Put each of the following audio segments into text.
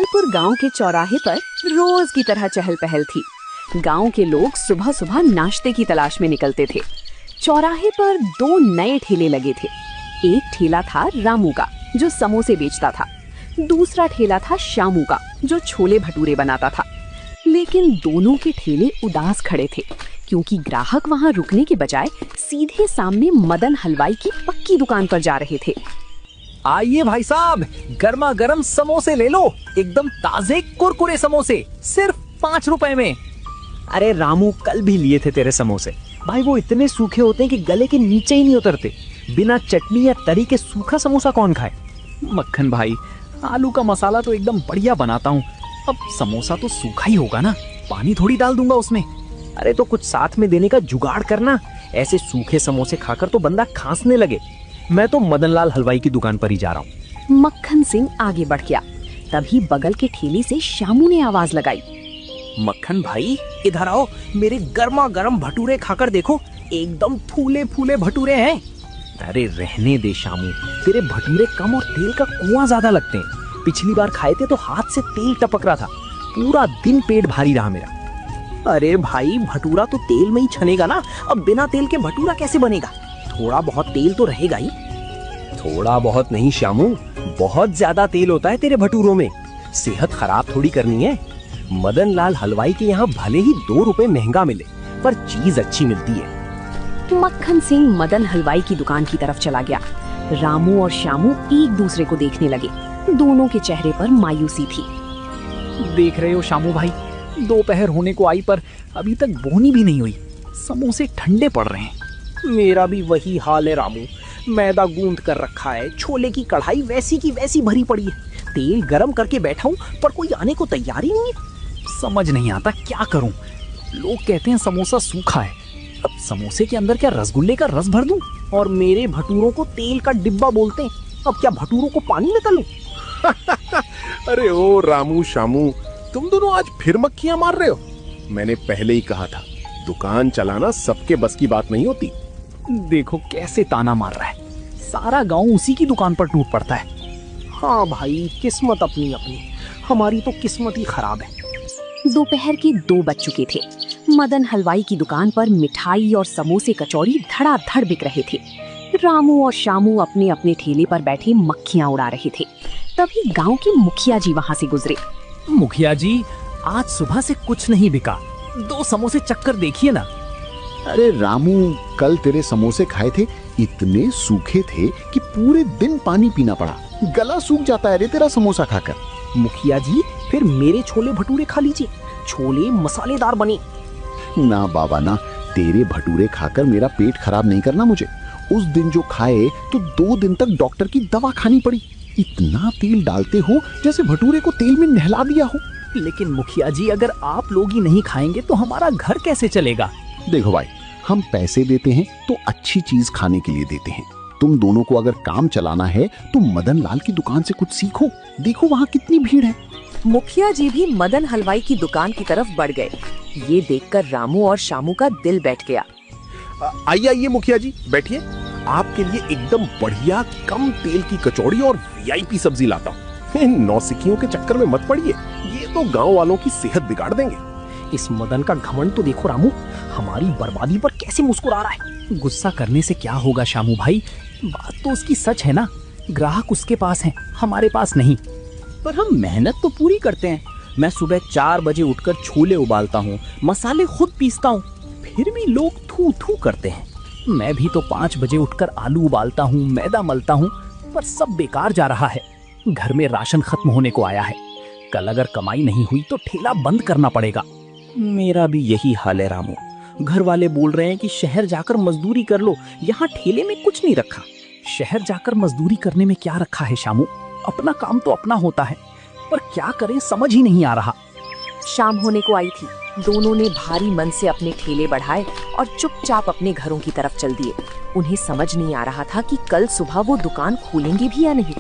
जबलपुर गांव के चौराहे पर रोज की तरह चहल पहल थी। गांव के लोग सुबह सुबह नाश्ते की तलाश में निकलते थे। चौराहे पर दो नए ठेले लगे थे। एक ठेला था रामू का, जो समोसे बेचता था। दूसरा ठेला था श्यामू का, जो छोले भटूरे बनाता था। लेकिन दोनों के ठेले उदास खड़े थे, क्योंकि ग्राहक वहां रुकने के बजाय सीधे सामने मदन हलवाई की पक्की दुकान पर जा रहे थे। आइए भाई साहब, गर्मा गर्म समोसे ले लो, एकदम ताजे कुरकुरे समोसे, सिर्फ 5 रुपए में। अरे रामू, कल भी लिए थे तेरे समोसे। भाई वो इतने सूखे होते हैं कि गले के नीचे ही नहीं उतरते। बिना चटनी या तरी के सूखा समोसा कौन खाए? मक्खन भाई, आलू का मसाला तो एकदम बढ़िया बनाता हूँ। अब समोसा तो सूखा ही होगा ना, पानी थोड़ी डाल दूंगा उसमें। अरे तो कुछ साथ में देने का जुगाड़ करना। ऐसे सूखे समोसे खाकर तो बंदा खांसने लगे। मैं तो मदनलाल हलवाई की दुकान पर ही जा रहा हूँ। मक्खन सिंह आगे बढ़ गया। तभी बगल के ठेले से श्यामू ने आवाज लगाई। मक्खन भाई, इधर आओ, मेरे गर्मा गर्म भटूरे खाकर देखो, एकदम फूले फूले भटूरे हैं। अरे रहने दे शामू, तेरे भटूरे कम और तेल का कुआं ज्यादा लगते हैं। पिछली बार खाए थे तो हाथ से तेल टपक रहा था, पूरा दिन पेट भारी रहा मेरा। अरे भाई, भटूरा तो तेल में ही छनेगा ना, अब बिना तेल के भटूरा कैसे बनेगा? थोड़ा बहुत तेल तो रहेगा ही। थोड़ा बहुत नहीं श्यामू, बहुत ज्यादा तेल होता है तेरे भटूरों में। सेहत खराब थोड़ी करनी है। मदनलाल हलवाई के यहाँ भले ही 2 रुपए महंगा मिले, पर चीज अच्छी मिलती है। मक्खन सिंह मदन हलवाई की दुकान की तरफ चला गया। रामू और श्यामू एक दूसरे को देखने लगे। दोनों के चेहरे पर मायूसी थी। देख रहे हो श्यामू भाई, दोपहर होने को आई पर अभी तक बोनी भी नहीं हुई। समोसे ठंडे पड़ रहे हैं। मेरा भी वही हाल है रामू। मैदा गूंद कर रखा है, छोले की कढ़ाई वैसी की वैसी भरी पड़ी है। तेल गरम करके बैठा हूँ, पर कोई आने को तैयार ही नहीं है। समझ नहीं आता क्या करूं। लोग कहते हैं समोसा सूखा है, अब समोसे के अंदर क्या रसगुल्ले का रस भर दूं? और मेरे भटूरों को तेल का डिब्बा बोलते हैं, अब क्या भटूरों को पानी में तलूं? अरे ओ रामू शामू, तुम दोनों आज फिर मक्खियां मार रहे हो। मैंने पहले ही कहा था, दुकान चलाना सबके बस की बात नहीं होती। देखो कैसे ताना मार रहा है। सारा गांव उसी की दुकान पर टूट पड़ता है। हाँ भाई, किस्मत अपनी अपनी। हमारी तो किस्मत ही खराब है। दोपहर के 2 बज चुके थे। मदन हलवाई की दुकान पर मिठाई और समोसे कचौड़ी धड़ाधड़ बिक रहे थे। रामू और श्यामू अपने अपने ठेले पर बैठे मक्खियां उड़ा रहे थे। तभी गांव के मुखिया जी वहां से गुजरे। मुखिया जी, आज सुबह से कुछ नहीं बिका, 2 समोसे चक्कर देखिए ना। अरे रामू, कल तेरे समोसे खाए थे, इतने सूखे थे कि पूरे दिन पानी पीना पड़ा। गला सूख जाता है रे तेरा समोसा खाकर। मुखिया जी, फिर मेरे छोले भटूरे खा लीजिए, छोले मसालेदार बने। ना बाबा ना, तेरे भटूरे खाकर मेरा पेट खराब नहीं करना मुझे। उस दिन जो खाए तो 2 दिन तक डॉक्टर की दवा खानी पड़ी। इतना तेल डालते हो जैसे भटूरे को तेल में नहला दिया हो। लेकिन मुखिया जी, अगर आप लोग ही नहीं खाएंगे तो हमारा घर कैसे चलेगा? देखो भाई, हम पैसे देते हैं तो अच्छी चीज खाने के लिए देते हैं। तुम दोनों को अगर काम चलाना है तो मदन लाल की दुकान से कुछ सीखो। देखो वहाँ कितनी भीड़ है। मुखिया जी भी मदन हलवाई की दुकान की तरफ बढ़ गए। ये देखकर रामू और श्यामू का दिल बैठ गया। आइए आइए मुखिया जी, बैठिए। आपके लिए एकदम बढ़िया कम तेल की कचौड़ी और वीआईपी सब्जी लाता हूँ। इन नौसिखियों के चक्कर में मत पड़िए, ये तो गांव वालों की सेहत बिगाड़ देंगे। इस मदन का घमंड तो देखो रामू, हमारी बर्बादी पर कैसे मुस्कुरा रहा है। गुस्सा करने से क्या होगा श्यामू भाई, बात तो उसकी सच है ना। ग्राहक उसके पास हैं, हमारे पास नहीं। पर हम मेहनत तो पूरी करते हैं। मैं सुबह 4 बजे उठकर छोले उबालता हूँ, मसाले खुद पीसता हूँ, फिर भी लोग थू थू करते हैं। मैं भी तो 5 बजे उठकर आलू उबालता हूँ, मैदा मलता हूँ, पर सब बेकार जा रहा है। घर में राशन खत्म होने को आया है। कल अगर कमाई नहीं हुई तो ठेला बंद करना पड़ेगा। मेरा भी यही हाल है रामू। घर वाले बोल रहे हैं कि शहर जाकर मजदूरी कर लो, यहाँ ठेले में कुछ नहीं रखा। शहर जाकर मजदूरी करने में क्या रखा है श्यामू? अपना काम तो अपना होता है, पर क्या करें समझ ही नहीं आ रहा। शाम होने को आई थी। दोनों ने भारी मन से अपने ठेले बढ़ाए और चुपचाप अपने घरों की तरफ चल दिए। उन्हें समझ नहीं आ रहा था कि कल सुबह वो दुकान खोलेंगे भी या नहीं।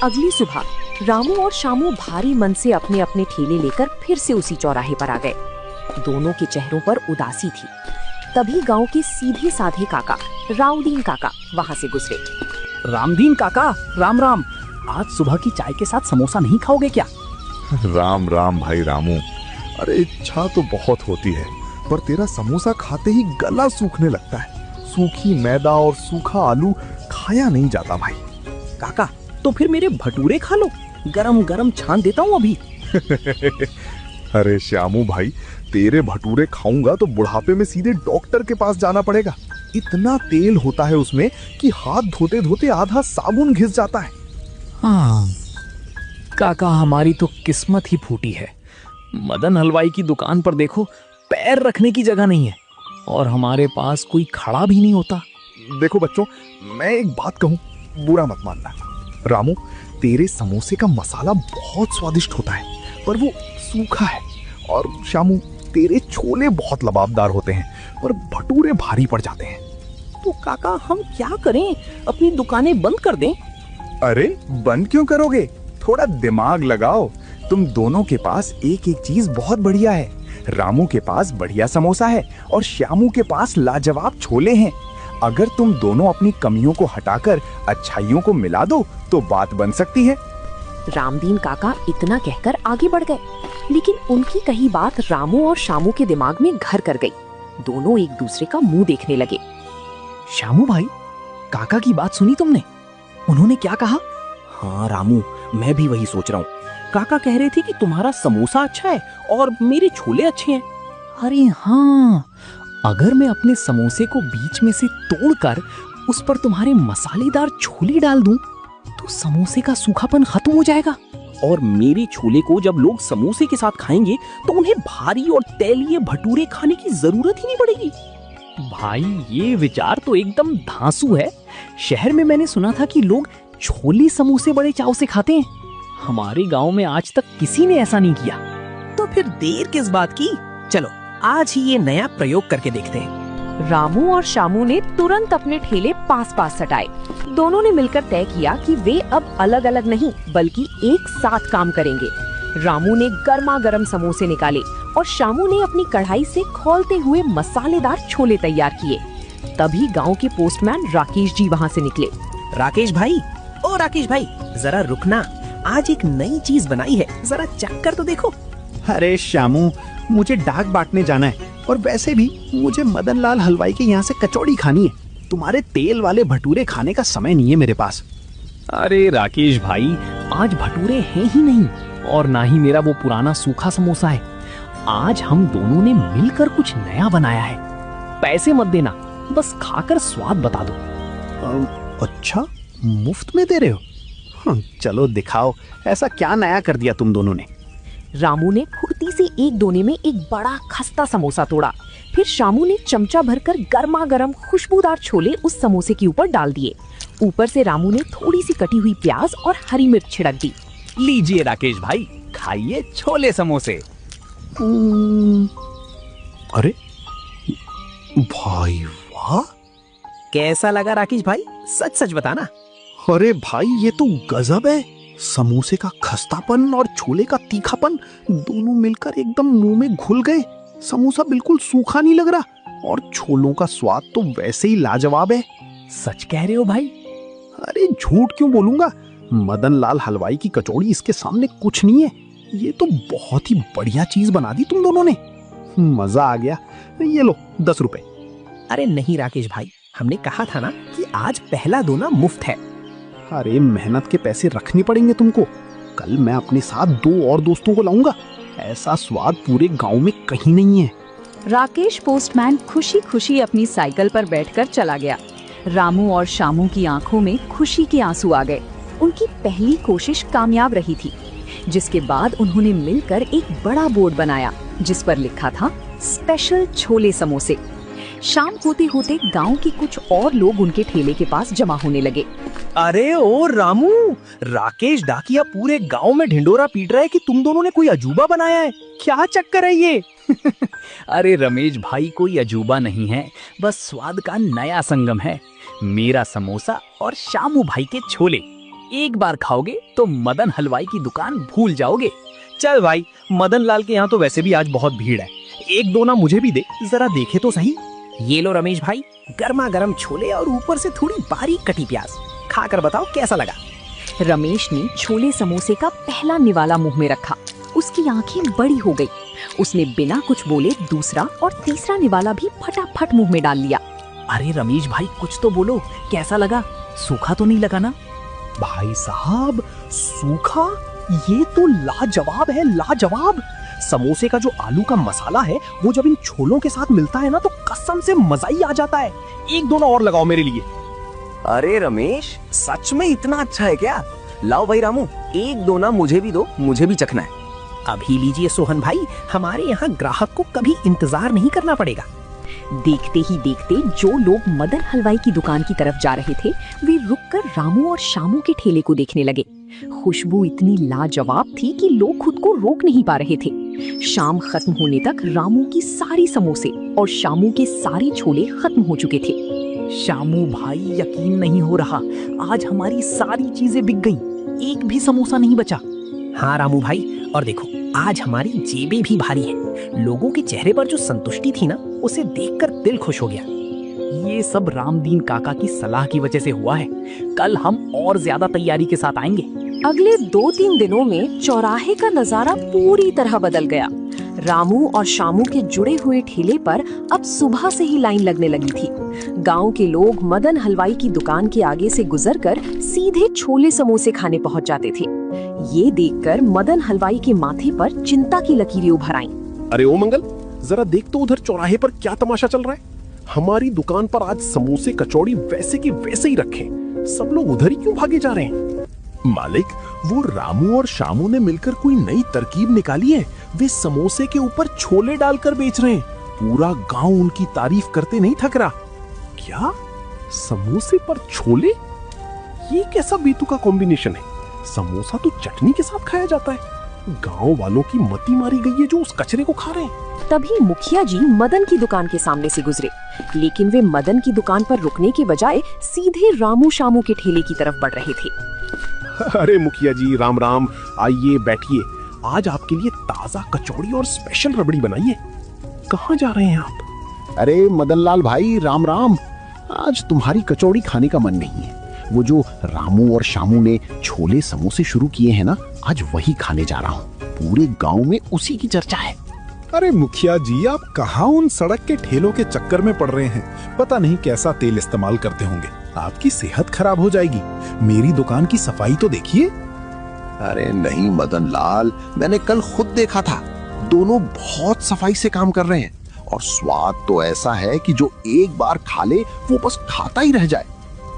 अगली सुबह रामू और श्यामू भारी मन से अपने अपने ठेले लेकर फिर से उसी चौराहे पर आ गए। दोनों के चेहरों पर उदासी थी। तभी गांव के सीधे साधे काका राउदीन काका वहां से गुजरे। रामदीन काका, राम राम। आज सुबह की चाय के साथ समोसा नहीं खाओगे क्या? राम राम भाई रामू। अरे इच्छा तो बहुत होती है, पर तेरा समोसा खाते ही गला सूखने लगता है। सूखी मैदा और सूखा आलू खाया नहीं जाता भाई। काका तो फिर मेरे भटूरे खा लो, गरम गरम छान देता हूँ अभी। अरे श्यामू भाई, तेरे भटूरे खाऊंगा तो बुढ़ापे में सीधे डॉक्टर के पास जाना पड़ेगा। इतना तेल होता है उसमें कि हाथ धोते धोते आधा साबुन घिस जाता है। हाँ काका, हमारी तो किस्मत ही फूटी है। मदन हलवाई की दुकान पर देखो, पैर रखने की जगह नहीं है और हमारे पास कोई खड़ा भी नहीं होता। देखो बच्चों, मैं एक बात कहूँ, बुरा मत मानना। रामू, तेरे समोसे का मसाला बहुत स्वादिष्ट होता है, पर वो सूखा है। और श्यामू, तेरे छोले बहुत लबाबदार होते हैं, पर भटूरे भारी पड़ जाते हैं। तो काका हम क्या करें, अपनी दुकानें बंद कर दें? अरे बंद क्यों करोगे? थोड़ा दिमाग लगाओ। तुम दोनों के पास एक एक चीज बहुत बढ़िया है। रामू के पास बढ़िया समोसा है और श्यामू के पास लाजवाब छोले हैं। अगर तुम दोनों अपनी कमियों को हटाकर अच्छाइयों को मिला दो तो बात बन सकती है। रामदीन काका इतना कहकर आगे बढ़ गए, लेकिन उनकी कही बात रामू और शामू के दिमाग में घर कर गई। दोनों एक दूसरे का मुंह देखने लगे। श्यामू भाई, काका की बात सुनी तुमने? उन्होंने क्या कहा? हाँ रामू, मैं भी वही सोच रहा हूँ। काका कह रहे थे कि तुम्हारा समोसा अच्छा है और मेरे छोले अच्छे हैं। अरे हाँ, अगर मैं अपने समोसे को बीच में से तोड़कर उस पर तुम्हारे मसालेदार छोले डाल दूं, तो समोसे का सूखापन खत्म हो जाएगा। और मेरे छोले को जब लोग समोसे के साथ खाएंगे तो उन्हें भारी और तैलीय भटूरे खाने की जरूरत ही नहीं पड़ेगी। भाई, ये विचार तो एकदम धांसू है। शहर में मैंने सुना था कि लोग छोले समोसे बड़े चाव से खाते हैं। हमारे गांव में आज तक किसी ने ऐसा नहीं किया। तो फिर देर किस बात की, चलो आज ही ये नया प्रयोग करके देखते हैं। रामू और शामू ने तुरंत अपने ठेले पास पास सटाए। दोनों ने मिलकर तय किया कि वे अब अलग अलग नहीं बल्कि एक साथ काम करेंगे। रामू ने गर्मा गर्म समोसे निकाले और शामू ने अपनी कढ़ाई से खौलते हुए मसालेदार छोले तैयार किए। तभी गांव के पोस्टमैन राकेश जी वहां से निकले। राकेश भाई, ओ राकेश भाई, जरा रुकना, आज एक नई चीज बनाई है, जरा चख कर तो देखो। अरे श्यामू, मुझे डाक बांटने जाना है और वैसे भी मुझे मदन लाल हलवाई के यहाँ से कचौड़ी खानी है। तुम्हारे तेल वाले भटूरे खाने का समय नहीं है मेरे पास। अरे राकेश भाई, आज भटूरे हैं ही नहीं और ना ही मेरा वो पुराना सूखा समोसा है। आज हम दोनों ने मिलकर कुछ नया बनाया है। पैसे मत देना, बस खाकर स्वाद बता दो। अच्छा, मुफ्त में दे रहे हो? चलो दिखाओ, ऐसा क्या नया कर दिया तुम दोनों ने? रामू ने फुर्ती से एक दोने में एक बड़ा खस्ता समोसा तोड़ा। फिर शामू ने चमचा भरकर गर्मा गर्म खुशबूदार छोले उस समोसे के ऊपर डाल दिए। ऊपर से रामू ने थोड़ी सी कटी हुई प्याज और हरी मिर्च छिड़क दी। लीजिए राकेश भाई, खाइए छोले समोसे। अरे भाई वाह, कैसा लगा राकेश भाई, सच सच बताना। अरे भाई, ये तो गजब है। समोसे का खस्तापन और छोले का तीखापन दोनों मिलकर एकदम मुंह में घुल गए। समोसा बिल्कुल सूखा नहीं लग रहा और छोलों का स्वाद तो वैसे ही लाजवाब है। सच कह रहे हो भाई? अरे झूठ क्यों बोलूंगा, मदन लाल हलवाई की कचौड़ी इसके सामने कुछ नहीं है। ये तो बहुत ही बढ़िया चीज बना दी तुम दोनों ने। मजा आ गया। ये लो 10 रुपए। अरे नहीं राकेश भाई, हमने कहा था ना कि आज पहला दोना मुफ्त है। अरे मेहनत के पैसे रखने पड़ेंगे तुमको। कल मैं अपने साथ 2 और दोस्तों को लाऊंगा। ऐसा स्वाद पूरे गांव में कहीं नहीं है। राकेश पोस्टमैन खुशी खुशी अपनी साइकिल पर बैठकर चला गया। रामू और शामू की आंखों में खुशी के आंसू आ गए। उनकी पहली कोशिश कामयाब रही थी, जिसके बाद उन्होंने मिलकर एक बड़ा बोर्ड बनाया जिस पर लिखा था स्पेशल छोले समोसे। शाम होते होते गांव के कुछ और लोग उनके ठेले के पास जमा होने लगे। अरे ओ रामू, राकेश डाकिया पूरे गांव में ढिंडोरा पीट रहा है कि तुम दोनों ने कोई अजूबा बनाया है। क्या चक्कर है ये? अरे रमेश भाई, कोई अजूबा नहीं है, बस स्वाद का नया संगम है। मेरा समोसा और शामू भाई के छोले। एक बार खाओगे तो मदन हलवाई की दुकान भूल जाओगे। चल भाई, मदन लाल के यहाँ तो वैसे भी आज बहुत भीड़ है। एक दोना मुझे भी दे, जरा देखे तो सही। ये लो रमेश भाई, गर्मा गर्म छोले और ऊपर से थोड़ी बारीक कटी प्याज। खाकर बताओ कैसा लगा। रमेश ने छोले समोसे का पहला निवाला मुंह में रखा उसकी आंखें बड़ी हो गई। उसने बिना कुछ बोले दूसरा और तीसरा निवाला भी फटाफट मुंह में डाल लिया। अरे रमेश भाई, कुछ तो बोलो, कैसा लगा? सूखा तो नहीं लगा ना? भाई साहब, सूखा? ये तो लाजवाब है, लाजवाब। समोसे का जो आलू का मसाला है वो जब इन छोलों के साथ मिलता है ना तो कसम से मजा ही आ जाता है। एक दोना और लगाओ मेरे लिए। अरे रमेश, सच में इतना अच्छा है क्या? लाओ भाई रामू, एक दोना मुझे भी दो, मुझे भी चखना है। अभी लीजिए सोहन भाई, हमारे यहाँ ग्राहक को कभी इंतजार नहीं करना पड़ेगा। देखते ही देखते जो लोग मदन हलवाई की दुकान की तरफ जा रहे थे वे रुककर रामू और शामू के ठेले को देखने लगे। खुशबू इतनी लाजवाब थी कि लोग खुद को रोक नहीं पा रहे थे। शाम खत्म होने तक रामू की सारी समोसे और शामू के सारे छोले खत्म हो चुके थे। शामू भाई, यकीन नहीं हो रहा, आज हमारी सारी चीजें बिक गईं, एक भी समोसा नहीं बचा। हाँ रामू भाई, और देखो आज हमारी जेबें भी भारी हैं। लोगों के चेहरे पर जो संतुष्टि थी ना, उसे देखकर दिल खुश हो गया। ये सब रामदीन काका की सलाह की वजह से हुआ है। कल हम और ज्यादा तैयारी के साथ आएंगे। अगले 2-3 दिनों में चौराहे का नजारा पूरी तरह बदल गया। रामू और शामू के जुड़े हुए ठेले पर अब सुबह से ही लाइन लगने लगी थी। गांव के लोग मदन हलवाई की दुकान के आगे से गुजरकर सीधे छोले समोसे खाने पहुंच जाते थे। ये देखकर मदन हलवाई के माथे पर चिंता की लकीरें उभर आईं। अरे ओ मंगल, जरा देख तो उधर चौराहे पर क्या तमाशा चल रहा है। हमारी दुकान पर आज समोसे कचौड़ी वैसे के वैसे ही रखे, सब लोग उधर ही क्यों भागे जा रहे हैं? मालिक, वो रामू और शामू ने मिलकर कोई नई तरकीब निकाली है। वे समोसे के ऊपर छोले डालकर बेच रहे हैं। पूरा गांव उनकी तारीफ करते नहीं थक रहा। क्या समोसे पर छोले? ये कैसा बेतुका कॉम्बिनेशन है? समोसा तो चटनी के साथ खाया जाता है। गांव वालों की मती मारी गई है जो उस कचरे को खा रहे हैं। तभी मुखिया जी मदन की दुकान के सामने से गुजरे, लेकिन वे मदन की दुकान पर रुकने के बजाय सीधे रामू शामू के ठेले की तरफ बढ़ रहे थे। अरे मुखिया जी, राम राम, आइए बैठिए। आज आपके लिए ताजा कचौड़ी और स्पेशल रबड़ी बनाई है। कहाँ जा रहे हैं आप? अरे मदनलाल भाई, राम राम। आज तुम्हारी कचौड़ी खाने का मन नहीं है। वो जो रामू और शामू ने छोले समोसे शुरू किए हैं ना, आज वही खाने जा रहा हूँ। पूरे गांव में उसी की चर्चा है। अरे मुखिया जी, आप कहाँ उन सड़क के ठेलों के चक्कर में पड़ रहे हैं? पता नहीं कैसा तेल इस्तेमाल करते होंगे। आपकी सेहत खराब हो जाएगी। मेरी दुकान की सफाई तो देखिए। अरे नहीं मदनलाल, मैंने कल खुद देखा था। दोनों बहुत सफाई से काम कर रहे हैं और स्वाद तो ऐसा है कि जो एक बार खा ले वो बस खाता ही रह जाए।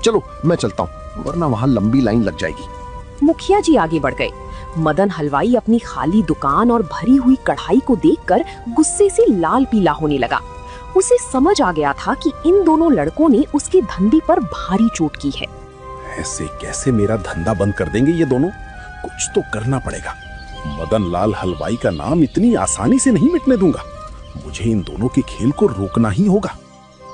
चलो मैं चलता हूँ, वरना वहाँ लंबी लाइन लग जाएगी। मुखिया जी आगे बढ़ गए। मदन हलवाई अपनी खाली दुकान और भरी हुई कढ़ाई को देखकर गुस्से से लाल पीला होने लगा। उसे समझ आ गया था कि इन दोनों लड़कों ने उसके धंधे पर भारी चोट की है। ऐसे कैसे मेरा धंधा बंद कर देंगे ये दोनों? कुछ तो करना पड़ेगा। मदन लाल हलवाई का नाम इतनी आसानी से नहीं मिटने दूंगा। मुझे इन दोनों के खेल को रोकना ही होगा।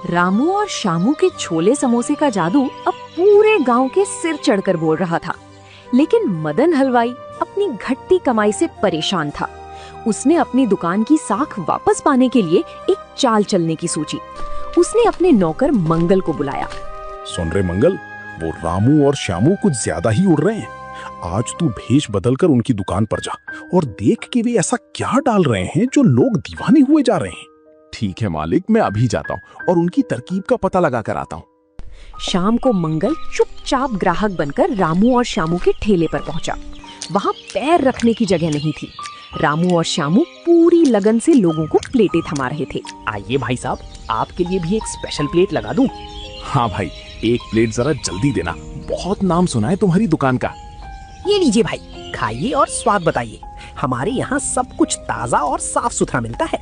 रामू और शामू के छोले समोसे का जादू अब पूरे गांव के सिर चढ़कर बोल रहा था। लेकिन मदन हलवाई अपनी घटती कमाई से परेशान था। उसने अपनी दुकान की साख वापस पाने के लिए एक चाल चलने की सोची। उसने अपने नौकर मंगल को बुलाया। सुन रे मंगल, वो रामू और श्यामू कुछ ज्यादा ही उड़ रहे हैं। आज तू भेष बदलकर उनकी दुकान पर जा और देख के वे ऐसा क्या डाल रहे हैं जो लोग दीवाने हुए जा रहे हैं। ठीक है मालिक, मैं अभी जाता हूँ और उनकी तरकीब का पता लगा कर आता हूँ। शाम को मंगल चुपचाप ग्राहक बनकर रामू और श्यामू के ठेले पर पहुंचा। वहां पैर रखने की जगह नहीं थी। रामू और श्यामू पूरी लगन से लोगों को प्लेटें थमा रहे थे। आइए भाई साहब, आपके लिए भी एक स्पेशल प्लेट लगा दूं? हाँ भाई, एक प्लेट जरा जल्दी देना। बहुत नाम सुना है तुम्हारी दुकान का। ये लीजिए भाई, खाइए और स्वाद बताइए। हमारे यहाँ सब कुछ ताजा और साफ सुथरा मिलता है।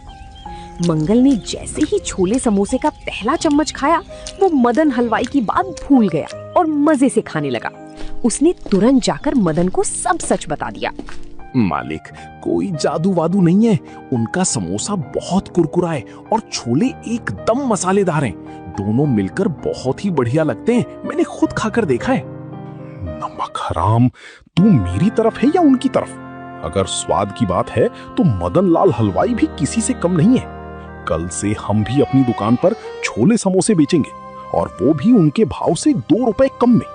मंगल ने जैसे ही छोले समोसे का पहला चम्मच खाया, वो मदन हलवाई की बात भूल गया और मजे से खाने लगा। उसने तुरंत जाकर मदन को सब सच बता दिया। मालिक, कोई जादू वादू नहीं है। उनका समोसा बहुत कुरकुरा है और छोले एकदम मसालेदार हैं। दोनों मिलकर बहुत ही बढ़िया लगते हैं। मैंने खुद खाकर देखा है। नमक हराम, तू मेरी तरफ है या उनकी तरफ? अगर स्वाद की बात है तो मदन लाल हलवाई भी किसी से कम नहीं है। कल से हम भी अपनी दुकान पर छोले समोसे बेचेंगे और वो भी उनके भाव से 2 रुपए कम में।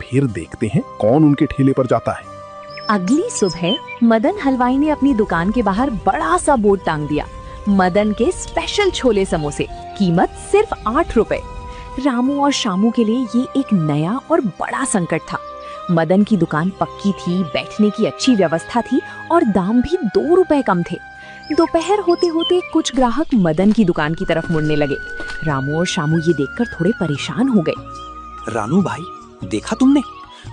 फिर देखते हैं कौन उनके ठेले पर जाता है। अगली सुबह मदन हलवाई ने अपनी दुकान के बाहर बड़ा सा बोर्ड टांग दिया, मदन के स्पेशल छोले समोसे, कीमत सिर्फ 8 रुपए। रामू और शामू के लिए ये एक नया और बड़ा संकट था। मदन की दुकान पक्की थी, बैठने की अच्छी व्यवस्था थी और दाम भी 2 रुपए कम थे। दोपहर होते होते कुछ ग्राहक मदन की दुकान की तरफ मुड़ने लगे। रामू और शामू ये देखकर थोड़े परेशान हो गए। रानू भाई, देखा तुमने,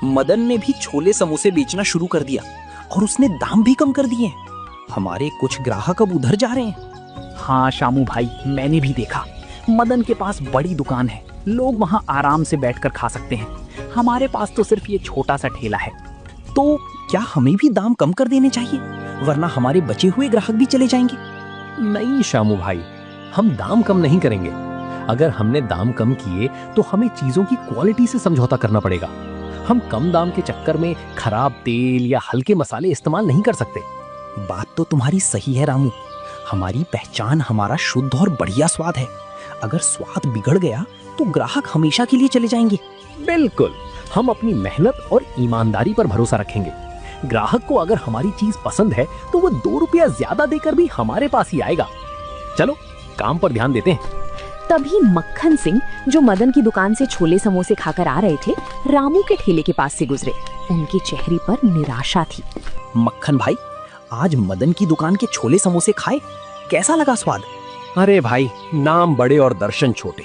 मदन ने भी छोले समोसे बेचना शुरू कर दिया और उसने दाम भी कम कर दिए। हमारे कुछ ग्राहक अब उधर जा रहे हैं। हाँ शामू भाई, मैंने भी देखा। मदन के पास बड़ी दुकान है, लोग वहाँ आराम से बैठकर खा सकते हैं। हमारे पास तो सिर्फ ये छोटा सा ठेला है। तो क्या हमें भी दाम कम कर देने चाहिए, वरना हमारे बचे हुए ग्राहक भी चले जाएंगे? नहीं शामू भाई, हम दाम कम नहीं करेंगे। अगर हमने दाम कम किए तो हमें चीजों की क्वालिटी से समझौता करना पड़ेगा। हम कम दाम के चक्कर में खराब तेल या हल्के मसाले इस्तेमाल नहीं कर सकते। बात तो तुम्हारी सही है रामू, हमारी पहचान हमारा शुद्ध और बढ़िया स्वाद है। अगर स्वाद बिगड़ गया तो ग्राहक हमेशा के लिए चले जाएंगे। बिल्कुल, हम अपनी मेहनत और ईमानदारी पर भरोसा रखेंगे। ग्राहक को अगर हमारी चीज पसंद है तो वो 2 रुपया ज्यादा देकर भी हमारे पास ही आएगा। चलो काम पर ध्यान देते हैं। तभी मक्खन सिंह, जो मदन की दुकान से छोले समोसे खाकर आ रहे थे, रामू के ठेले के पास से गुजरे। उनके चेहरे पर निराशा थी। मक्खन भाई, आज मदन की दुकान के छोले समोसे खाए, कैसा लगा स्वाद? अरे भाई, नाम बड़े और दर्शन छोटे।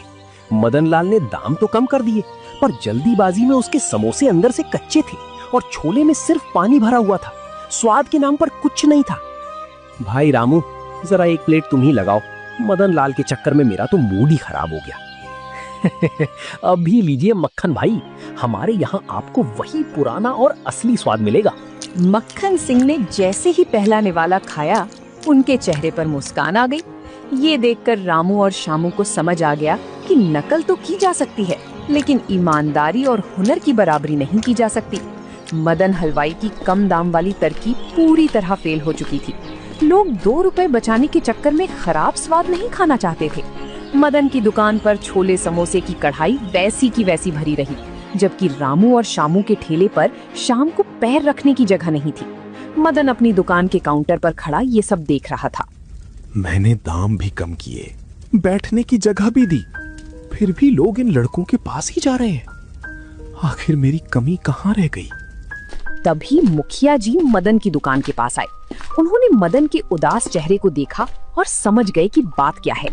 मदन लाल ने दाम तो कम कर दिए, पर जल्दीबाजी में उसके समोसे अंदर से कच्चे थे और छोले में सिर्फ पानी भरा हुआ था। स्वाद के नाम पर कुछ नहीं था। भाई रामू, जरा एक प्लेट तुम ही लगाओ। मदन लाल के चक्कर में मेरा तो मूड ही खराब हो गया। अभी लीजिए मक्खन भाई, हमारे यहाँ आपको वही पुराना और असली स्वाद मिलेगा। मक्खन सिंह ने जैसे ही पहला निवाला खाया, उनके चेहरे पर मुस्कान आ गई। ये देखकर रामू और शामू को समझ आ गया कि नकल तो की जा सकती है, लेकिन ईमानदारी और हुनर की बराबरी नहीं की जा सकती। मदन हलवाई की कम दाम वाली तरकीब पूरी तरह फेल हो चुकी थी। लोग 2 रुपए बचाने के चक्कर में खराब स्वाद नहीं खाना चाहते थे। मदन की दुकान पर छोले समोसे की कढ़ाई वैसी की वैसी भरी रही, जबकि रामू और शामू के ठेले पर शाम को पैर रखने की जगह नहीं थी। मदन अपनी दुकान के काउंटर पर खड़ा ये सब देख रहा था। मैंने दाम भी कम किए, बैठने की जगह भी दी, फिर भी लोग इन लड़कों के पास ही जा रहे हैं। आखिर मेरी कमी कहाँ रह गई? तभी मुखिया जी मदन की दुकान के पास आए। उन्होंने मदन के उदास चेहरे को देखा और समझ गए कि बात क्या है।